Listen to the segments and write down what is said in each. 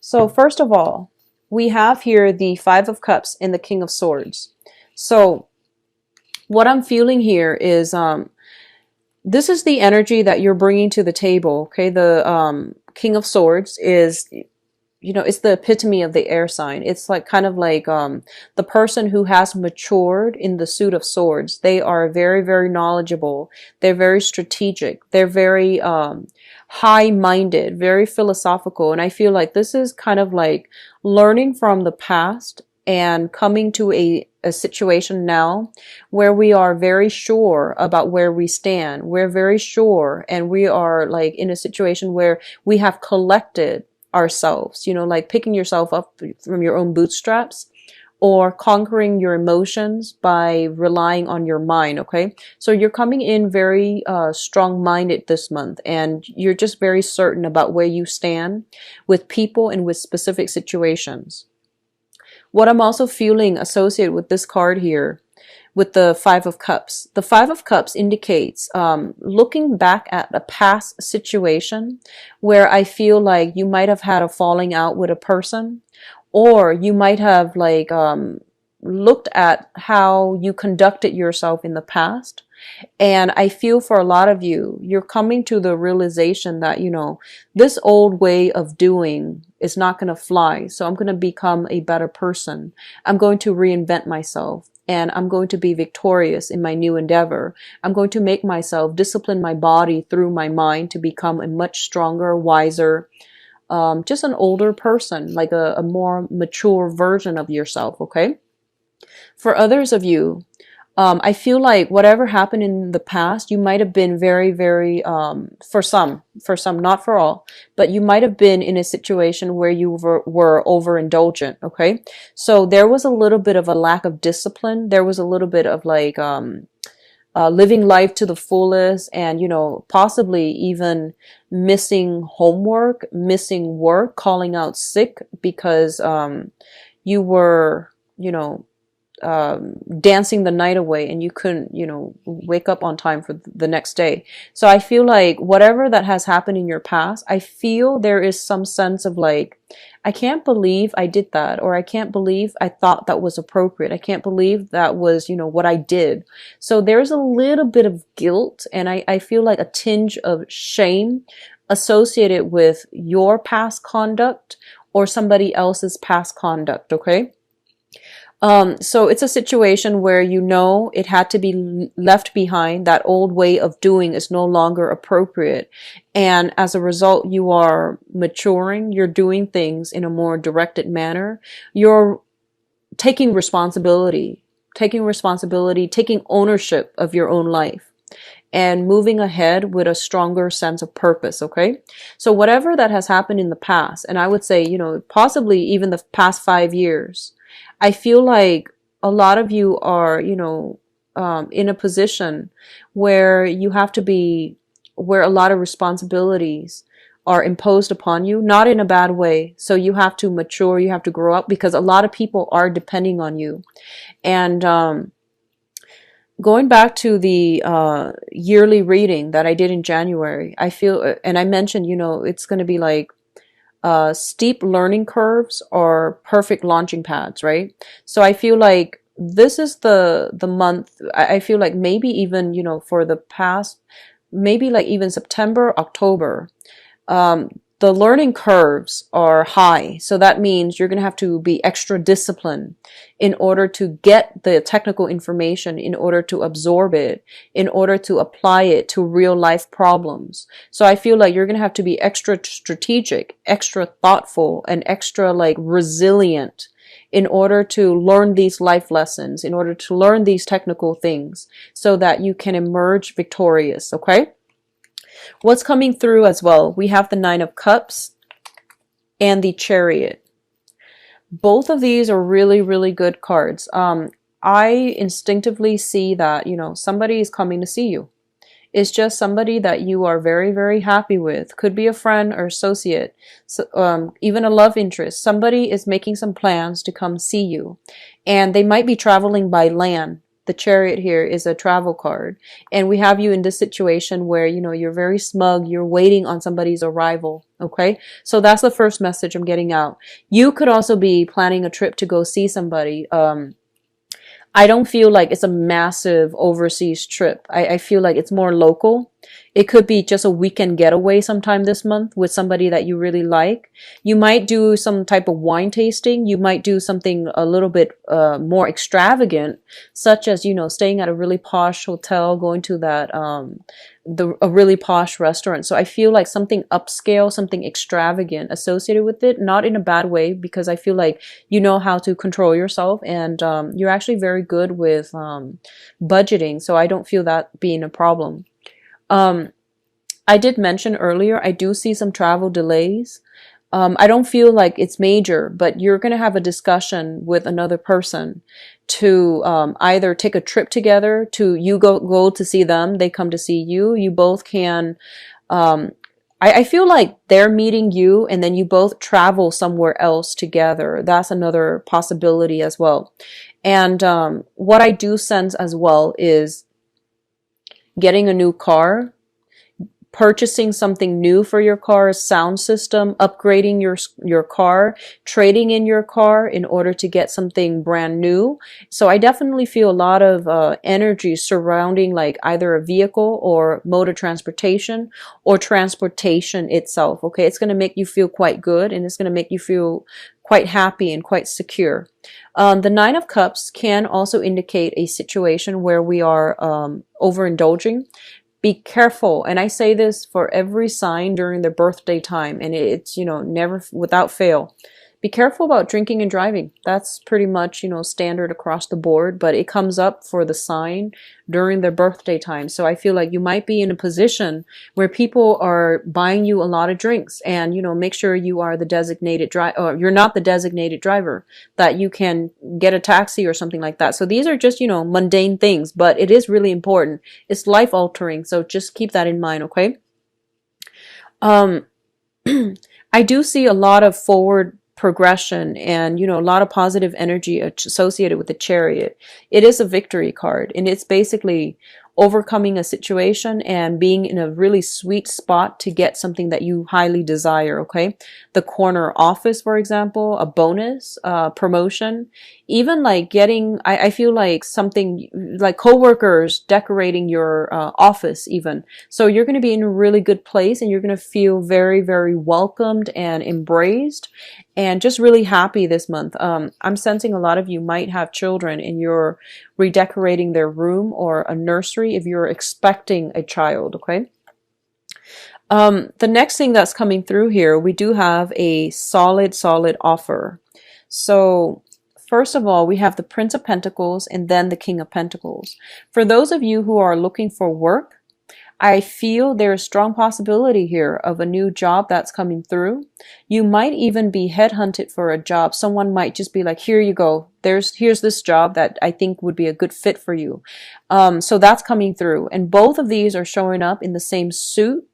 So first of all, we have here the Five of Cups and the King of Swords. So what I'm feeling here is this is the energy that you're bringing to the table. Okay, the King of Swords is, it's the epitome of the air sign. It's like kind of like the person who has matured in the suit of swords. They are very, very knowledgeable. They're very strategic. They're very high-minded, very philosophical. And I feel like this is kind of like learning from the past and coming to a situation now where we are very sure about where we stand. We're very sure, and we are like in a situation where we have collected ourselves, like picking yourself up from your own bootstraps or conquering your emotions by relying on your mind. Okay, so you're coming in very strong-minded this month, and you're just very certain about where you stand with people and with specific situations. What I'm also feeling associated with this card here, with the Five of Cups. The Five of Cups indicates looking back at a past situation where I feel like you might have had a falling out with a person, or you might have like looked at how you conducted yourself in the past. And I feel for a lot of you, you're coming to the realization that, this old way of doing is not going to fly. So I'm going to become a better person. I'm going to reinvent myself, and I'm going to be victorious in my new endeavor. I'm going to make myself discipline my body through my mind to become a much stronger, wiser, just an older person, like a more mature version of yourself. Okay. For others of you, I feel like whatever happened in the past, you might have been very, very, for some, not for all, but you might have been in a situation where you were overindulgent. Okay. So there was a little bit of a lack of discipline. There was a little bit of like, living life to the fullest, and, possibly even missing homework, missing work, calling out sick because, you were, dancing the night away and you couldn't, wake up on time for the next day. So I feel like whatever that has happened in your past, I feel there is some sense of like, I can't believe I did that, or I can't believe I thought that was appropriate. I can't believe that was, what I did. So there's a little bit of guilt, and I feel like a tinge of shame associated with your past conduct or somebody else's past conduct. Okay. So it's a situation where it had to be left behind. That old way of doing is no longer appropriate. And as a result, you are maturing. You're doing things in a more directed manner. You're taking responsibility, taking ownership of your own life, and moving ahead with a stronger sense of purpose. Okay. So whatever that has happened in the past, and I would say, possibly even the past 5 years, I feel like a lot of you are, in a position where you have to be, where a lot of responsibilities are imposed upon you, not in a bad way. So you have to mature, you have to grow up, because a lot of people are depending on you. And going back to the yearly reading that I did in January, I feel, and I mentioned, it's going to be like, steep learning curves or perfect launching pads, right? So I feel like this is the month. I feel like maybe even, for the past, maybe like even September, October, the learning curves are high. So that means you're going to have to be extra disciplined in order to get the technical information, in order to absorb it, in order to apply it to real life problems. So I feel like you're going to have to be extra strategic, extra thoughtful, and extra like resilient in order to learn these life lessons, in order to learn these technical things so that you can emerge victorious. Okay. What's coming through as well? We have the Nine of Cups and the Chariot. Both of these are really, really good cards. I instinctively see that, somebody is coming to see you. It's just somebody that you are very, very happy with. Could be a friend or associate, so, even a love interest. Somebody is making some plans to come see you, and they might be traveling by land. the Chariot here is a travel card. And we have you in this situation where, you know, you're very smug, you're waiting on somebody's arrival. Okay. So that's the first message I'm getting out. You could also be planning a trip to go see somebody. I don't feel like it's a massive overseas trip. I feel like it's more local. It could be just a weekend getaway sometime this month with somebody that you really like. You might do some type of wine tasting. You might do something a little bit more extravagant, such as, you know, staying at a really posh hotel, going to that a really posh restaurant. So I feel like something upscale, something extravagant associated with it, not in a bad way, because I feel like you know how to control yourself, and you're actually very good with budgeting. So I don't feel that being a problem. I did mention earlier, I do see some travel delays. I don't feel like it's major, but you're going to have a discussion with another person to either take a trip together, to you go to see them, they come to see you. You both can, I feel like they're meeting you and then you both travel somewhere else together. That's another possibility as well. And what I do sense as well is getting a new car, purchasing something new for your car, sound system, upgrading your car, trading in your car in order to get something brand new. So I definitely feel a lot of energy surrounding like either a vehicle or mode of transportation or transportation itself. Okay, it's going to make you feel quite good, and it's going to make you feel quite happy and quite secure. The Nine of Cups can also indicate a situation where we are overindulging. Be careful, and I say this for every sign during their birthday time, and it's, you know, never without fail. Be careful about drinking and driving. That's pretty much, you know, standard across the board, but it comes up for the sign during their birthday time. So I feel like you might be in a position where people are buying you a lot of drinks, and, you know, make sure you are the designated driver, or you're not the designated driver, that you can get a taxi or something like that. So these are just, you know, mundane things, but it is really important. It's life altering. So just keep that in mind. Okay. I do see a lot of forward progression and, you know, a lot of positive energy associated with the Chariot. It is a victory card, and it's basically overcoming a situation and being in a really sweet spot to get something that you highly desire. Okay. The corner office, for example, a bonus, promotion, even like getting, I feel like something like coworkers decorating your office even. So you're going to be in a really good place, and you're going to feel very, very welcomed and embraced and just really happy this month. I'm sensing a lot of you might have children and you're redecorating their room, or a nursery if you're expecting a child. Okay. The next thing that's coming through here, we do have a solid offer. So first of all, we have the Prince of Pentacles and then the King of Pentacles. For those of you who are looking for work, I feel there's strong possibility here of a new job that's coming through. You might even be headhunted for a job. Someone might just be like, here you go. Here's this job that I think would be a good fit for you. So that's coming through. And both of these are showing up in the same suit,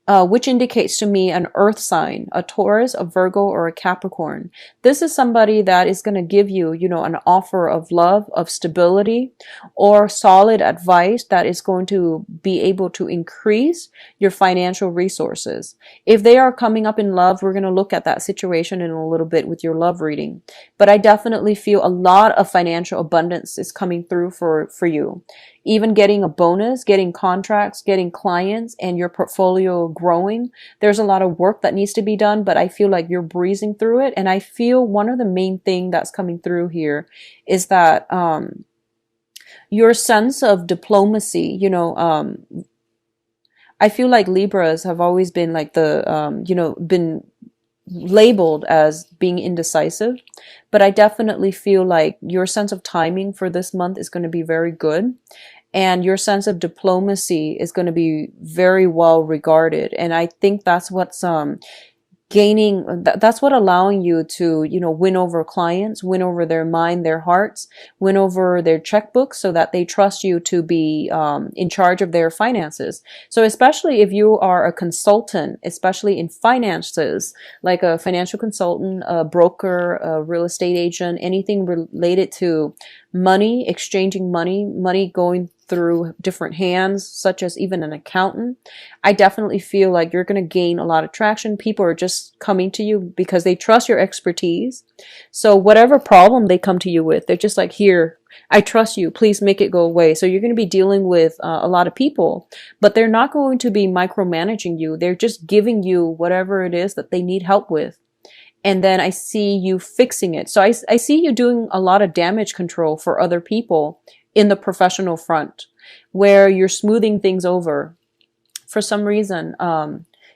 which indicates to me an earth sign, a Taurus, a Virgo, or a Capricorn. This is somebody that is going to give you, you know, an offer of love, of stability, or solid advice that is going to be able to increase your financial resources. If they are coming up in love, we're going to look at that situation in a little bit with your love reading. But I definitely feel a lot of financial abundance is coming through for you. Even getting a bonus, getting contracts, getting clients, and your portfolio growing. There's a lot of work that needs to be done, but I feel like you're breezing through it. And I feel one of the main thing that's coming through here is that your sense of diplomacy, you know, I feel like Libras have always been like the, you know, been labeled as being indecisive, but I definitely feel like your sense of timing for this month is going to be very good. And your sense of diplomacy is going to be very well regarded. And I think that's what's that's what allowing you to, you know, win over clients, win over their mind, their hearts, win over their checkbooks, so that they trust you to be in charge of their finances. So especially if you are a consultant, especially in finances, like a financial consultant, a broker, a real estate agent, anything related to money, exchanging money going through different hands, such as even an accountant. I definitely feel like you're going to gain a lot of traction. People are just coming to you because they trust your expertise. So whatever problem they come to you with, they're just like, here, I trust you, please make it go away. So you're going to be dealing with a lot of people, but they're not going to be micromanaging you. They're just giving you whatever it is that they need help with. And then I see you fixing it. So I see you doing a lot of damage control for other people in the professional front, where you're smoothing things over. For some reason,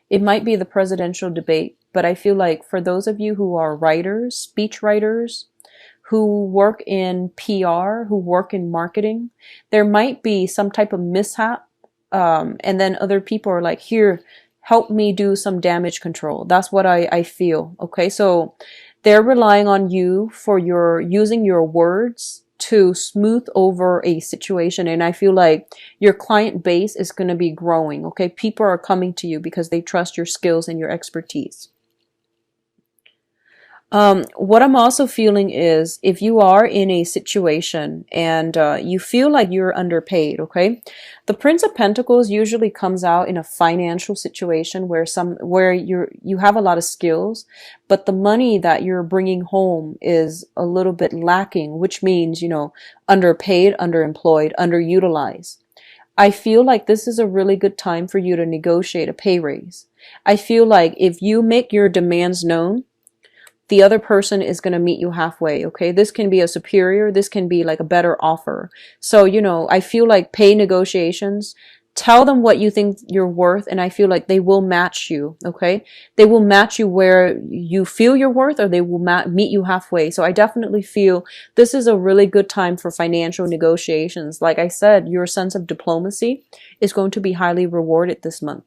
it might be the presidential debate, but I feel like for those of you who are writers, speech writers, who work in PR, who work in marketing, there might be some type of mishap. And then other people are like, here, help me do some damage control. That's what I feel. Okay. So they're relying on you for using your words to smooth over a situation. And I feel like your client base is going to be growing. Okay. People are coming to you because they trust your skills and your expertise. What I'm also feeling is if you are in a situation and you feel like you're underpaid, okay? The Prince of Pentacles usually comes out in a financial situation where you have a lot of skills, but the money that you're bringing home is a little bit lacking, which means, underpaid, underemployed, underutilized. I feel like this is a really good time for you to negotiate a pay raise. I feel like if you make your demands known, the other person is going to meet you halfway, okay? This can be a superior, this can be like a better offer. So, I feel like pay negotiations, tell them what you think you're worth, and I feel like they will match you, okay? They will match you where you feel you're worth, or they will meet you halfway. So I definitely feel this is a really good time for financial negotiations. Like I said, your sense of diplomacy is going to be highly rewarded this month.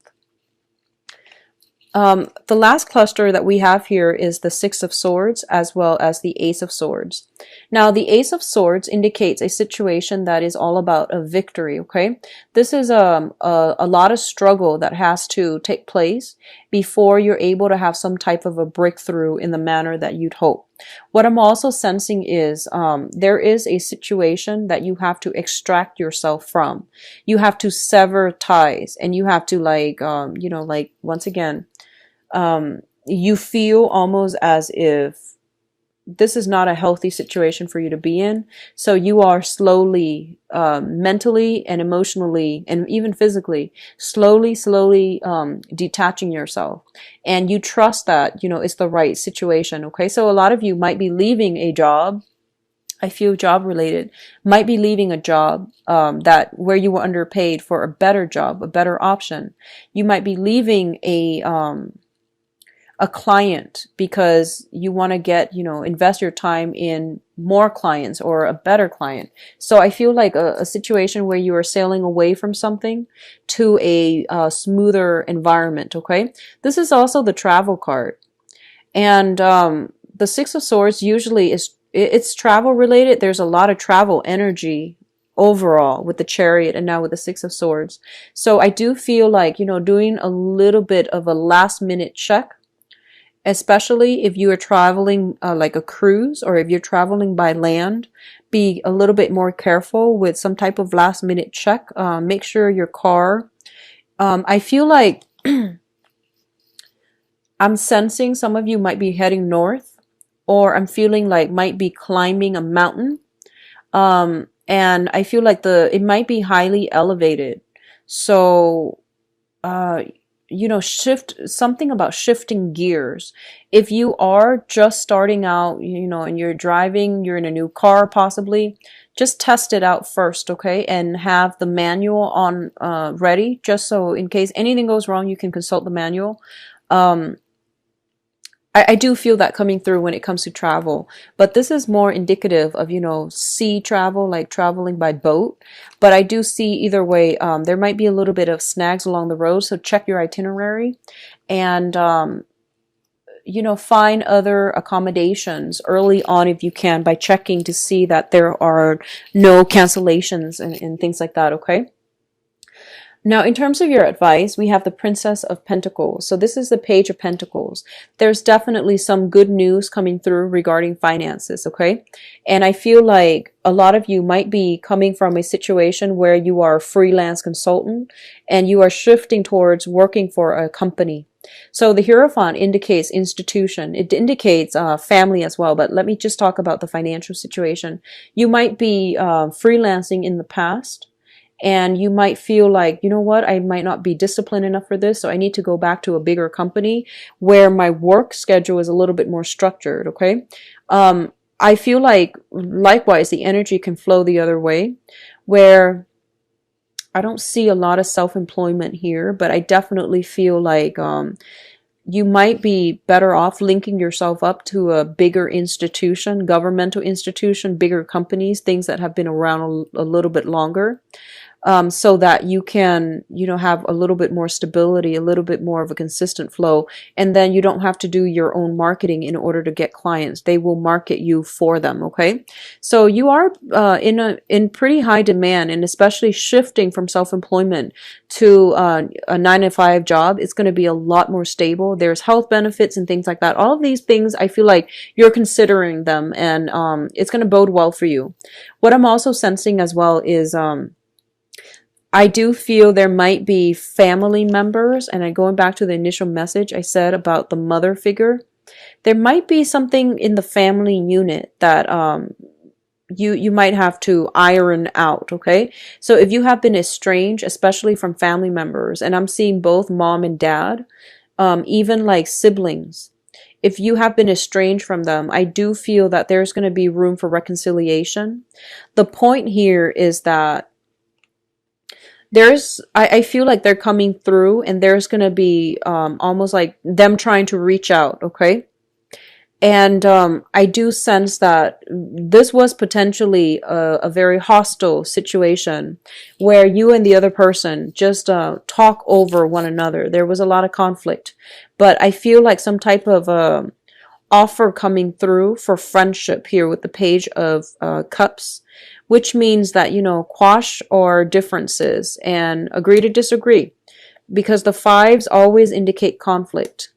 The last cluster that we have here is the Six of Swords as well as the Ace of Swords. Now, the Ace of Swords indicates a situation that is all about a victory, okay? This is a lot of struggle that has to take place before you're able to have some type of a breakthrough in the manner that you'd hope. What I'm also sensing is there is a situation that you have to extract yourself from. You have to sever ties, and you have to once again, you feel almost as if this is not a healthy situation for you to be in. So you are slowly, mentally and emotionally and even physically, slowly, detaching yourself. And you trust that, it's the right situation. Okay. So a lot of you might be leaving a job. I feel job related, might be leaving a job, that where you were underpaid for a better job, a better option. You might be leaving a client because you want to get, invest your time in more clients or a better client. So I feel like a situation where you are sailing away from something to a smoother environment. Okay. This is also the travel card. And, the Six of Swords usually it's travel related. There's a lot of travel energy overall with the Chariot and now with the Six of Swords. So I do feel like, doing a little bit of a last minute check, especially if you are traveling like a cruise, or if you're traveling by land, be a little bit more careful with some type of last minute check. Make sure your car, I feel like I'm sensing some of you might be heading north, or I'm feeling like might be climbing a mountain. And I feel like it might be highly elevated. So, shift something about shifting gears. If you are just starting out, and you're driving, you're in a new car possibly, just test it out first, okay? And have the manual on ready, just so in case anything goes wrong, you can consult the manual. I do feel that coming through when it comes to travel, but this is more indicative of, sea travel, like traveling by boat. But I do see either way, there might be a little bit of snags along the road. So check your itinerary and, find other accommodations early on if you can, by checking to see that there are no cancellations and things like that. Okay. Now, in terms of your advice, we have the Princess of Pentacles. So this is the Page of Pentacles. There's definitely some good news coming through regarding finances, okay? And I feel like a lot of you might be coming from a situation where you are a freelance consultant and you are shifting towards working for a company. So the Hierophant indicates institution. It indicates family as well. But let me just talk about the financial situation. You might be freelancing in the past. And you might feel like, you know what, I might not be disciplined enough for this, so I need to go back to a bigger company where my work schedule is a little bit more structured, okay? I feel like, likewise, the energy can flow the other way, where I don't see a lot of self-employment here, but I definitely feel like you might be better off linking yourself up to a bigger institution, governmental institution, bigger companies, things that have been around a little bit longer. So that you can, you know, have a little bit more stability, a little bit more of a consistent flow. And then you don't have to do your own marketing in order to get clients. They will market you for them. Okay. So you are in pretty high demand, and especially shifting from self-employment to a 9-to-5 job. It's going to be a lot more stable. There's health benefits and things like that. All of these things, I feel like you're considering them, and it's going to bode well for you. What I'm also sensing as well is I do feel there might be family members, and I'm going back to the initial message I said about the mother figure. There might be something in the family unit that you might have to iron out, okay? So if you have been estranged, especially from family members, and I'm seeing both mom and dad, even like siblings, if you have been estranged from them, I do feel that there's going to be room for reconciliation. The point here is that I feel like they're coming through, and there's going to be almost like them trying to reach out, okay? And I do sense that this was potentially a very hostile situation where you and the other person just talk over one another. There was a lot of conflict, but I feel like some type of offer coming through for friendship here with the Page of Cups, which means that, you know, quash our differences and agree to disagree, because the fives always indicate conflict.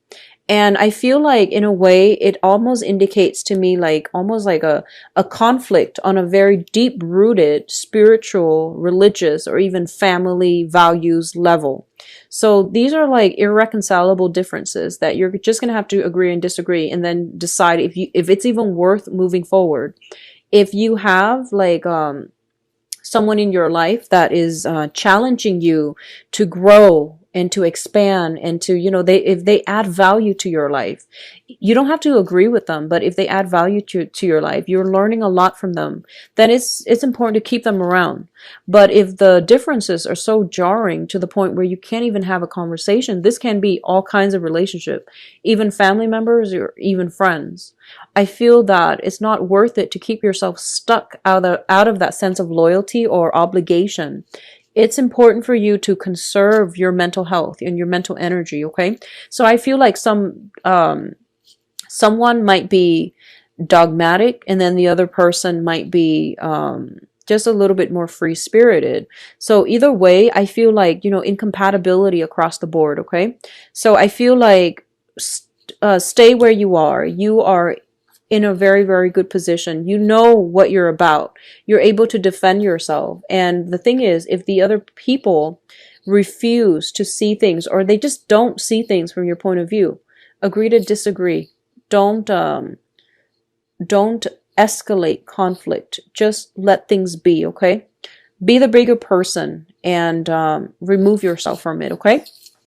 And I feel like, in a way, it almost indicates to me like almost like a conflict on a very deep rooted spiritual, religious, or even family values level. So these are like irreconcilable differences that you're just going to have to agree and disagree, and then decide if it's even worth moving forward. If you have like someone in your life that is challenging you to grow and to expand and to, you know, if they add value to your life, you don't have to agree with them, but if they add value to your life, you're learning a lot from them, then it's important to keep them around. But if the differences are so jarring to the point where you can't even have a conversation, this can be all kinds of relationship, even family members or even friends. I feel that it's not worth it to keep yourself stuck out of that sense of loyalty or obligation. It's important for you to conserve your mental health and your mental energy, okay? So I feel like someone might be dogmatic, and then the other person might be just a little bit more free-spirited. So either way, I feel like, you know, incompatibility across the board, okay? So I feel like stay where you are. You are in a very, very good position. You know what you're about. You're able to defend yourself. And the thing is, if the other people refuse to see things, or they just don't see things from your point of view, agree to disagree. Don't escalate conflict. Just let things be, okay? Be the bigger person and remove yourself from it, okay?